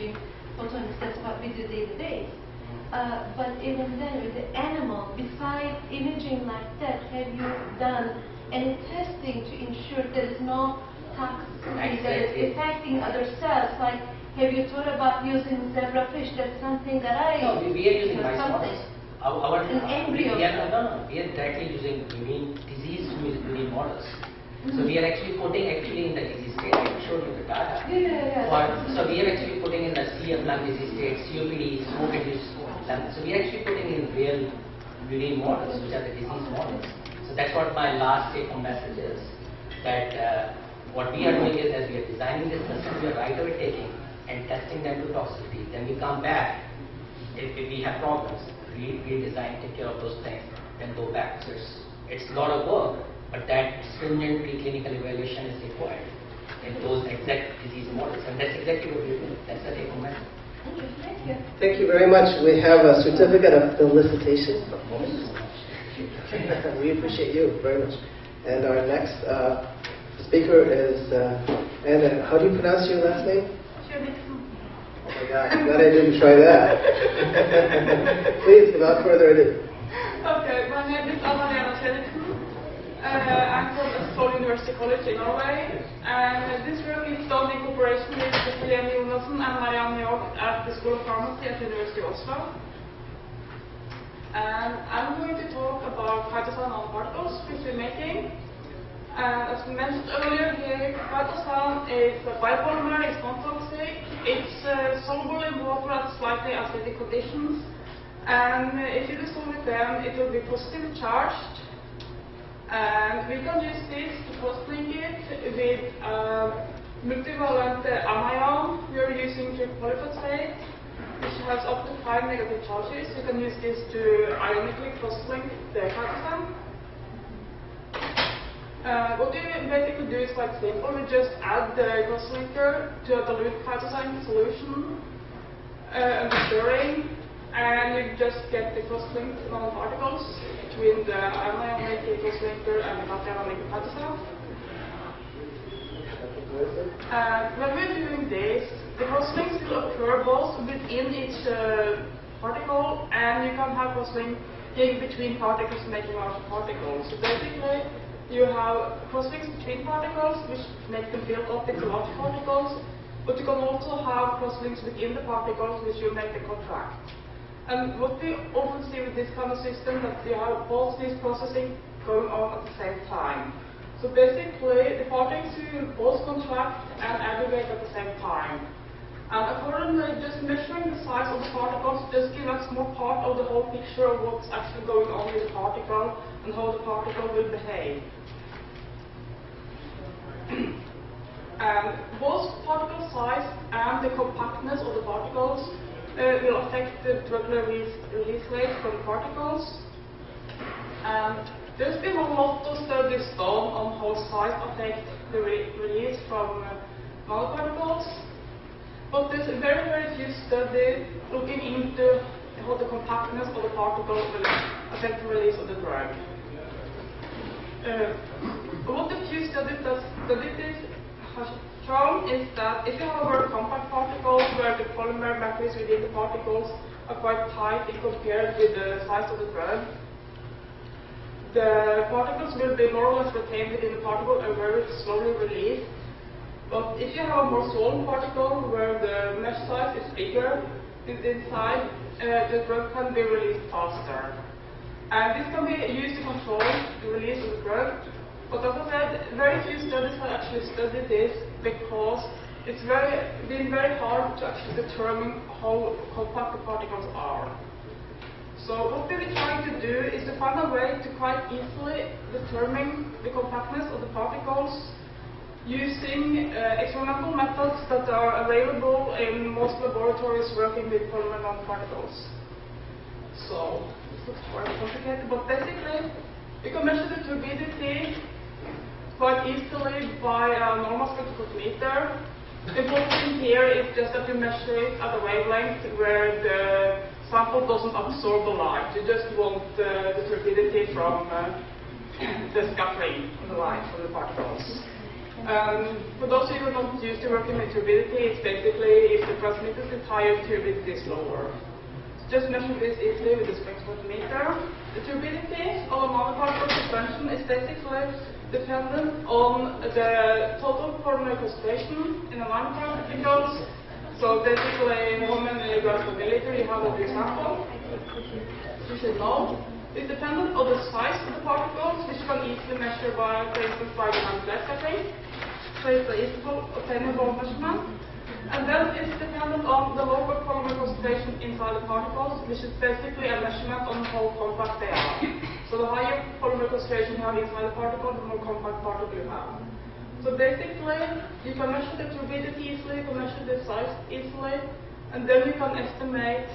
imaging photonics, that's what we do day to day. But even then, with the animal, besides imaging like that, have you done any testing to ensure there is no toxicity that is affecting other cells? Like, have you thought about using zebrafish? That's something that No, we are using mice models. An embryo. We are directly using disease models. So we are actually putting in the disease state. I showed you the data. So we are actually putting in the CF lung disease state, COPD, smoke-induced lung. So we are actually putting in real murine models, which are the disease models. So that's what my last take-home message is. That what we are doing is, as we are designing this system, we are right away taking and testing them to toxicity. Then we come back. If we have problems, redesign, take care of those things, then go back. So it's a lot of work. But that stringent preclinical evaluation is required in those exact disease models, and that's exactly what we're doing. That's the take-home message. Thank you. Thank you very much. We have a certificate of felicitation. We appreciate you very much. And our next speaker is Anna. How do you pronounce your last name? Kjoniksen. Oh my God! I'm glad I didn't try that. Please, without further ado. Okay, my name is Kjoniksen. I'm from Seoul University College in Norway, and this room is done in cooperation with Lena and Marianne York at the School of Pharmacy at the University of Oslo. And I'm going to talk about phytosan nanoparticles which we're making. And as mentioned earlier here, phytosan is a biopolymer, it's non-toxic, it's soluble in water at slightly acidic conditions, and if you dissolve it then it will be positively charged. And we can use this to cross-link it with multivalent anion. We are using polyphosphate, which has up to 5 negative charges. You can use this to ionically cross-link the phytosan. What you basically do is quite simple. We just add the cross-linker to a dilute phytosan solution and stirring, and you just get the cross-linked nanoparticles between the anionic cross-linker and the cationic phytosan. When we're doing this, the cross-links will occur both within each particle, and you can have cross-linking between particles making large particles. So basically, you have cross-links between particles, which make them build up into large particles, but you can also have cross-links within the particles, which will make them contract. And what we often see with this kind of system, that you have both these processing going on at the same time. So basically, the particles will both contract and aggregate at the same time. And accordingly, just measuring the size of the particles just gives us more part of the whole picture of what's actually going on with the particle and how the particle will behave. And both particle size and the compactness of the particles will affect the drug release rate from the particles. And there's been a lot of studies done on how size affects the release from nanoparticles, but there's very, very few studies looking into how the compactness of the particle will affect the release of the drug. What the few studies that studied this has shown is that if you have a very compact particle where the polymer batteries within the particles are quite tight in compared with the size of the drug, the particles will be more or less retained within the particle and very slowly released. But if you have a more swollen particle where the mesh size is bigger inside, the drug can be released faster. And this can be used to control the release of the drug. But as I said, very few studies have actually studied this because it's been very hard to actually determine how compact the particles are. So what we've been trying to do is to find a way to quite easily determine the compactness of the particles using experimental methods that are available in most laboratories working with polymer nanoparticles. So this looks quite complicated, but basically you can measure the turbidity quite easily by a normal spectrophotometer. The important thing here is just that you measure it at a wavelength where the sample doesn't absorb the light. You just want the turbidity from the scattering of the light from the particles. For those of you who don't use to working with turbidity, it's basically if the transmitters with higher turbidity is lower. Just measure this easily with the spectrophotometer. The turbidity of a nanoparticle suspension is basically dependent on the total polymer concentration in the nanoparticles. So basically, how many milligrams per milliliter you have of your sample, you should know. It's dependent on the size of the particles, which you can easily measure by, for instance, by flat cutting. So it's an easy obtainable measurement. And then it's dependent on the local polymer concentration inside the particles, which is basically a measurement on how compact they are. So the higher polymer concentration you have inside the particle, the more compact particle you have. So basically, you can measure the turbidity easily, you can measure the size easily, and then you can estimate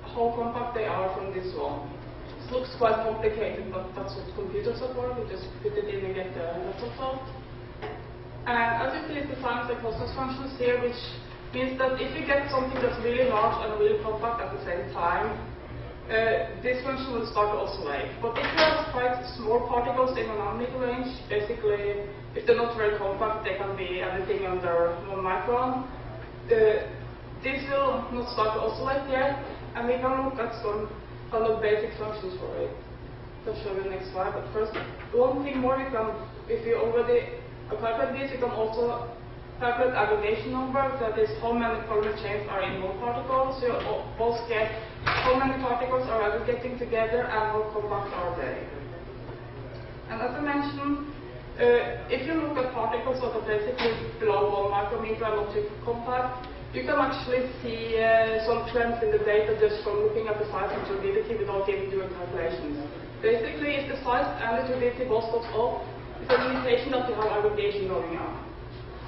how compact they are from this one. It looks quite complicated, but that's what computers are for. We just put it in and get the result. And as you see, it's the signs and process functions here, which means that if you get something that's really large and really compact at the same time, this function will start to oscillate. But if you have quite small particles in a nanometer range, basically, if they're not very compact, they can be anything under 1 micron. This will not start to oscillate yet, and we can look at some kind of basic functions for it. I'll show you the next slide. But first, one thing more, you can, if you already calculate this, you can also calculate aggregation number, that is how many polymer chains are in one particle. So you also get how many particles are aggregating together and how compact are they. And as I mentioned, if you look at particles that are basically below 1 micrometer and not too compact, you can actually see some trends in the data just from looking at the size and turbidity without even doing calculations. Basically, if the size and the turbidity both goes up, it's an indication that you have aggregation going on.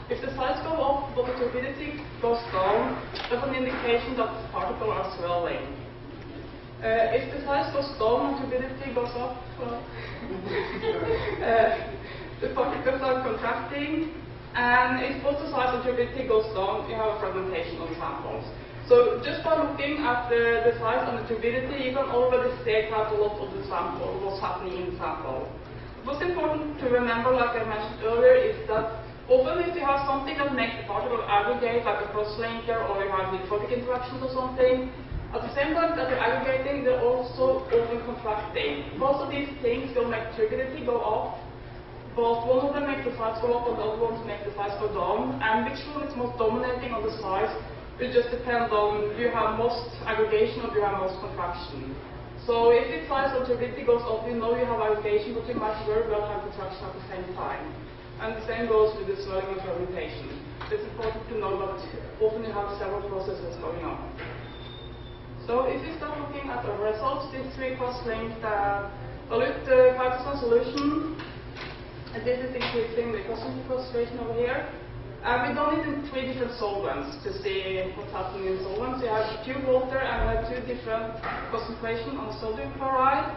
If the size goes up but the turbidity goes down, that's an indication that the particles are swelling. If the size goes down and turbidity goes up, well, the particles are contracting, and if both the size and turbidity goes down, you have a fragmentation of samples. So just by looking at the size and the turbidity, you can already say quite a lot of the sample, what's happening in the sample. What's important to remember, like I mentioned earlier, is that often if you have something that makes the particle aggregate, like a cross-linker, or you have electrolytic interactions or something, at the same time that you're aggregating, they're also often contracting. Both of these things will make turbidity go up, but one of them makes the size go up and the other ones make the size go down. And which one is most dominating on the size will just depend on do you have most aggregation or do you have most contraction. So if the size of turbidity goes up, you know you have aggregation, but you might very well have contraction at the same time. And the same goes with the swelling and fragmentation. It's important to know that often you have several processes going on. So if you start looking at the results, these three cross-linked dilute Kjoniksen solution, and this is increasing the concentration over here. We've done it in 3 different solvents to see what's happening in solvents. You have pure water and we have 2 different concentrations on sodium chloride.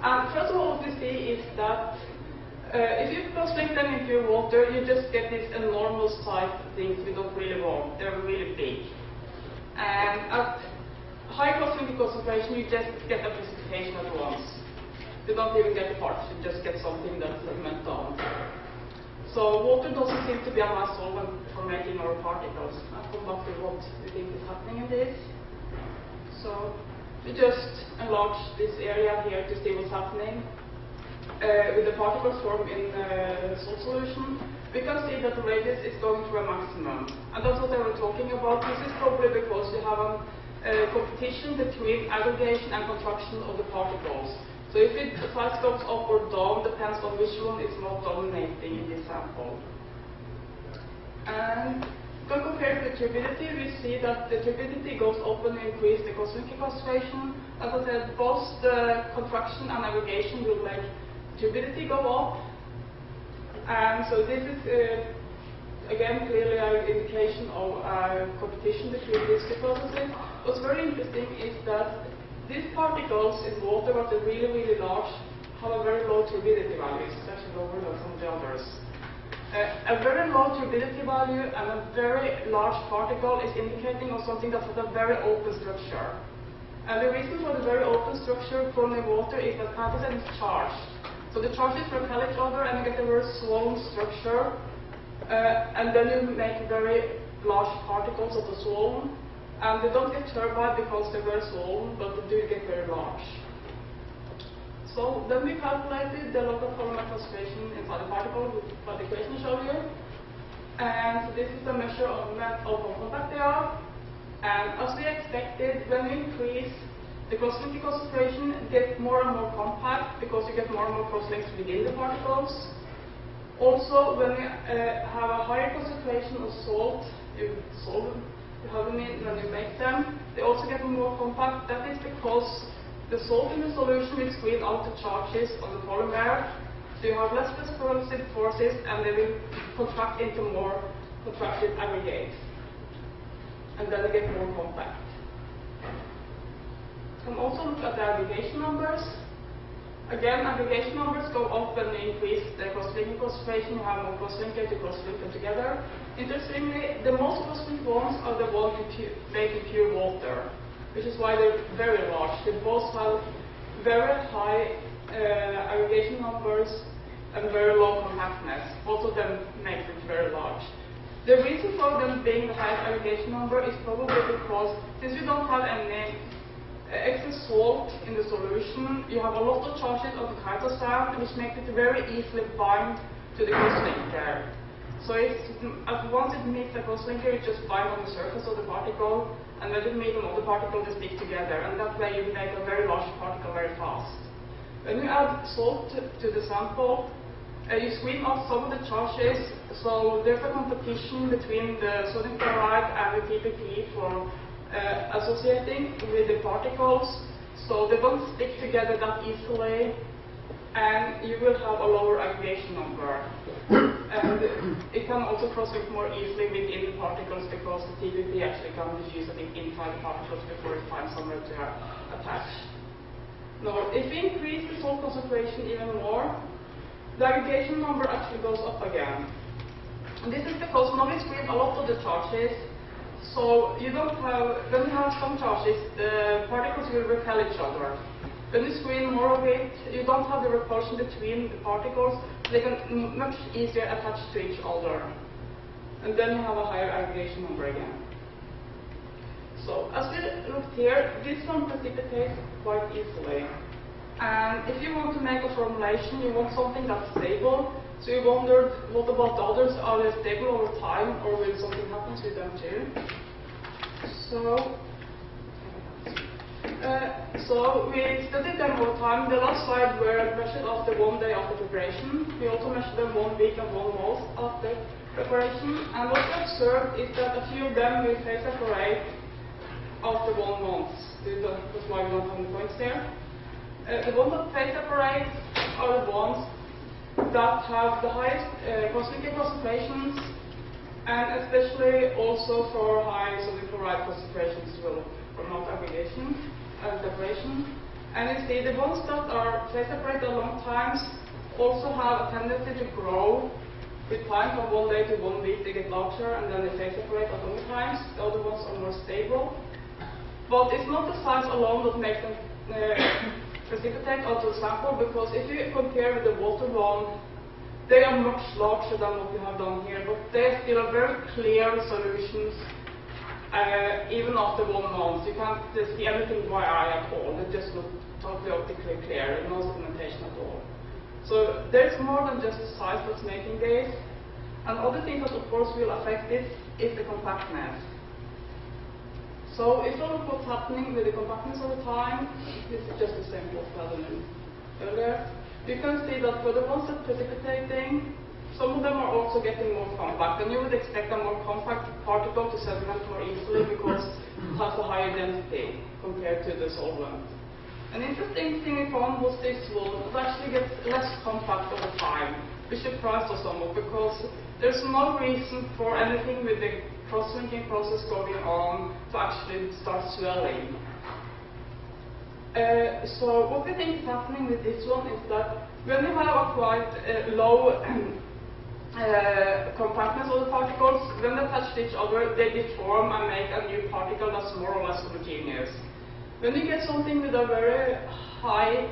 And first of all, what we see is that if you cross-link them in pure water, you just get these enormous sized things we don't really want. They're really big. And at high cross-linking concentration, you just get a precipitation at once. You don't even get the parts, you just get something that's segmented down. So water doesn't seem to be a nice solvent for making our particles. I'll come back to what we think is happening in this. So we just enlarge this area here to see what's happening. With the particles formed in the salt solution, we can see that the radius is going to a maximum. And that's what I was talking about. This is probably because you have a competition between aggregation and contraction of the particles. So if the size goes up or down, depends on which one is more dominating in this sample. And when compared to the turbidity, we see that the turbidity goes up when we increase the cross-linking concentration. As I said, both the contraction and aggregation will make turbidity go up. And so this is, again, clearly an indication of competition between these 2 processes. What's very interesting is that these particles in water, but they're really, really large, have a very low turbidity value. It's actually lower than some of the others. A very low turbidity value and a very large particle is indicating of something that has a very open structure. And the reason for the very open structure from the water is that Kjoniksen is charged. So the charges repel each other and you get a very swollen structure. And then you make very large particles of the swollen, and they don't get turbine because they're very swollen, but they do get very large. So then we calculated the local polymer concentration inside the particle with what the equation showed you. And this is the measure of how compact they are. And as we expected, when we increase the cross-linking concentration, it gets more and more compact because you get more and more cross-links within the particles. Also, when we have a higher concentration of salt, you solve when you make them, they also get more compact. That is because the salt in the solution will screen out the charges on the polymer, so you have less corrosive forces and they will contract into more contracted aggregates. And then they get more compact. You can also look at the aggregation numbers. Again, aggregation numbers go up when you increase the cross-linking concentration, you have more cross-linkers to cross-link them together. Interestingly, the most cross-linked ones are the ones made in pure water, which is why they're very large. They both have very high aggregation numbers and very low compactness. Both of them make it very large. The reason for them being the highest aggregation number is probably because since you don't have any excess salt in the solution, you have a lot of charges of the cytosine, which makes it very easily bind to the cross-linker. So once it meets the cross-linker, it just binds on the surface of the particle, and when it meets another particle, they stick together, and that way you make a very large particle very fast. When you add salt to the sample, you screen out some of the charges, so there's a competition between the sodium chloride and the PPP for associating with the particles, so they don't stick together that easily, and you will have a lower aggregation number. And it can also cross-link more easily within the particles because the TPP actually can diffuse a bit inside the particles before it finds somewhere to attach. Now, if we increase the salt concentration even more, the aggregation number actually goes up again. And this is because now we screen a lot of the charges. So you don't have, when you have some charges, the particles will repel each other. When you screen more of it, you don't have the repulsion between the particles, so they can much easier attach to each other. And then you have a higher aggregation number again. So as we looked here, this one precipitates quite easily. And if you want to make a formulation, you want something that's stable. So you wondered, what about the others? Are they stable over time, or will something happen to them too? So we studied them over time. The last slide were measured after 1 day after preparation. We also measured them 1 week and 1 month after preparation. And what we observed is that a few of them will phase separate after 1 month. That's why we don't have the points there. The ones that phase separate are the ones that have the highest cross-linking concentrations, and especially also for high sodium chloride concentrations will promote aggregation and separation. And you see the ones that are phase separated a long times also have a tendency to grow with time. From 1 day to 1 week they get larger, and then they phase separate at longer times. The other ones are more stable. But it's not the size alone that makes them precipitate out of the sample, because if you compare with the water one, they are much larger than what we have done here, but they still are very clear solutions even after 1 month. You can't see anything by eye at all. They just look totally optically clear, no sedimentation at all. So there's more than just the size that's making this. And other things that of course will affect this is the compactness. So if you look what's happening with the compactness over time, this is just the same what we had earlier. You can see that for the ones that are precipitating, some of them are also getting more compact, and you would expect a more compact particle to sediment more easily because it has a higher density compared to the solvent. An interesting thing we found was this one. It actually gets less compact over time, which surprised us somewhat because there's no reason for anything with the cross-linking process going on to actually start swelling. So what we think is happening with this one is that when you have a quite low compactness of the particles, when they touch each other, they deform and make a new particle that's more or less homogeneous. When you get something with a very high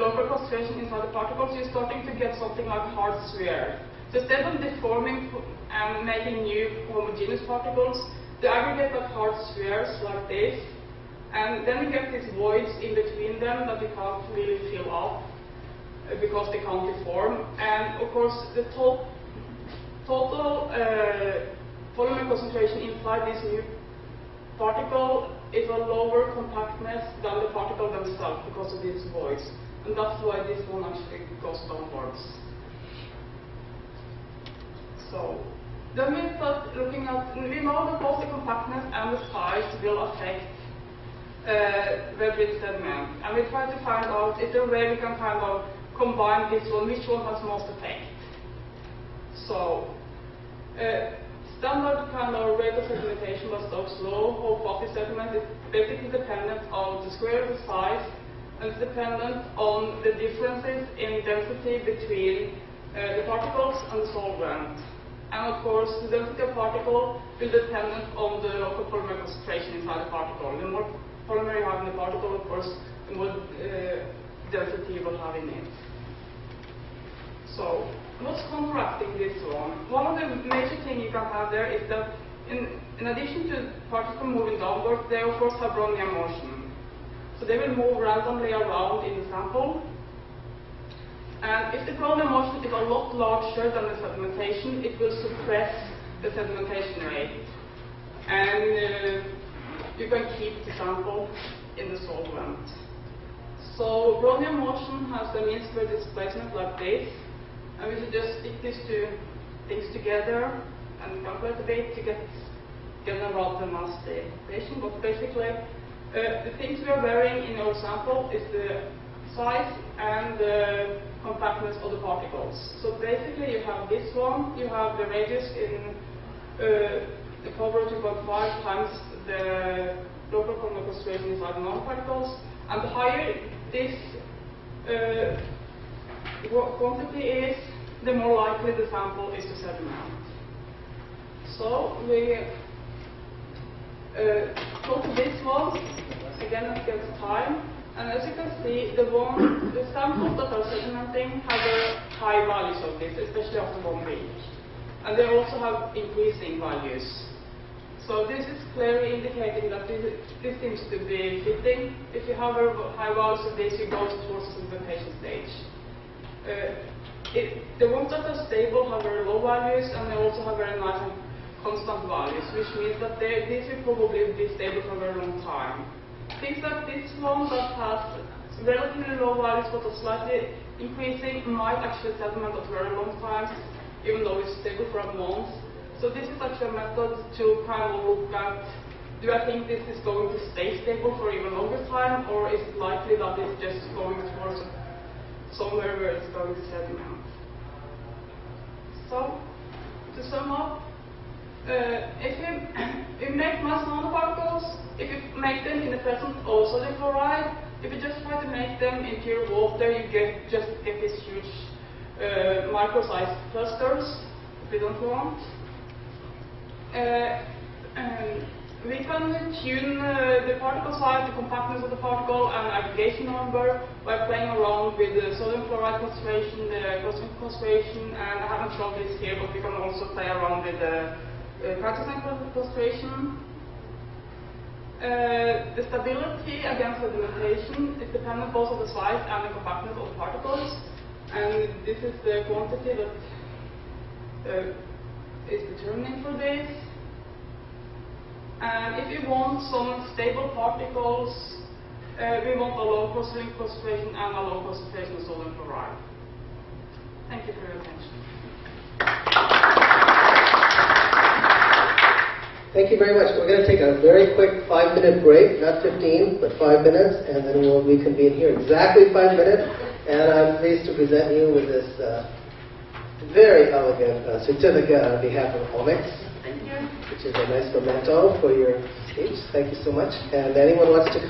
local concentration inside the particles, you're starting to get something like hard sphere. So instead of deforming and making new homogeneous particles, they aggregate like hard spheres like this, and then you get these voids in between them that you can't really fill up because they can't deform. And of course, the total polymer concentration inside this new particle is a lower compactness than the particle themselves because of these voids. And that's why this one actually goes downwards. So, then we start looking at, we know that both the compactness and the size will affect web-rich sediment. And we try to find out, is there a way we can kind of combine this one, which one has most effect. So, standard kind of rate of sedimentation by Stokes law of fast sediment is basically dependent on the square of the size, and it's dependent on the differences in density between the particles and the solvent. And of course, the density of particle will depend on the local polymer concentration inside the particle. The more polymer you have in the particle, of course, the more density you will have in it. So, what's counteracting this one? One of the major things you can have there is that in addition to particles moving downwards, they of course have Brownian motion. So they will move randomly around in the sample. And if the Brownian motion is a lot larger than the sedimentation, it will suppress the sedimentation rate. And you can keep the sample in the solvent. So Brownian motion has a mean square displacement like this. And we should just stick these two things together and calculate a bit to get a rather nasty equation. But basically, the things we are varying in our sample is the size and the compactness of the particles. So basically, you have this one, you have the radius in the cover 2.5 times the local polymer concentration inside the nanoparticles, and the higher this quantity is, the more likely the sample is to sediment. So we go to this one, again it gets time, and as you can see, the samples that are sedimenting have high values of this, especially after 1 week. And they also have increasing values. So this is clearly indicating that this seems to be fitting. If you have high values of this, you go towards the sedimentation stage. The ones that are stable have very low values, and they also have very nice and constant values, which means that these will probably be stable for a very long time. Things like this one that has relatively low values but are slightly increasing might actually sediment at very long times, even though it's stable for a month. So this is actually a method to kind of look at, do I think this is going to stay stable for even longer time, or is it likely that it's just going towards somewhere where it's going to sediment? So, to sum up, if you make mass nanoparticles, if you make them in the presence of sodium chloride, if you just try to make them in pure water, you just get these huge micro-sized clusters, we don't want. We can tune the particle size, the compactness of the particle, and aggregation number by playing around with the sodium chloride concentration, the cosmic concentration, and I haven't shown this here, but we can also play around with the Kjoniksen concentration. The stability against sedimentation is dependent both on the size and the compactness of the particles, and this is the quantity that is determining for this. And if you want some stable particles, we want a low concentration and a low concentration of sodium chloride. Thank you for your attention. Thank you very much. We're going to take a very quick 5-minute break, not 15, but 5 minutes, and then we'll reconvene here exactly 5 minutes. And I'm pleased to present you with this very elegant certificate on behalf of Kjoniksen, which is a nice memento for your speech. Thank you so much. And anyone wants to come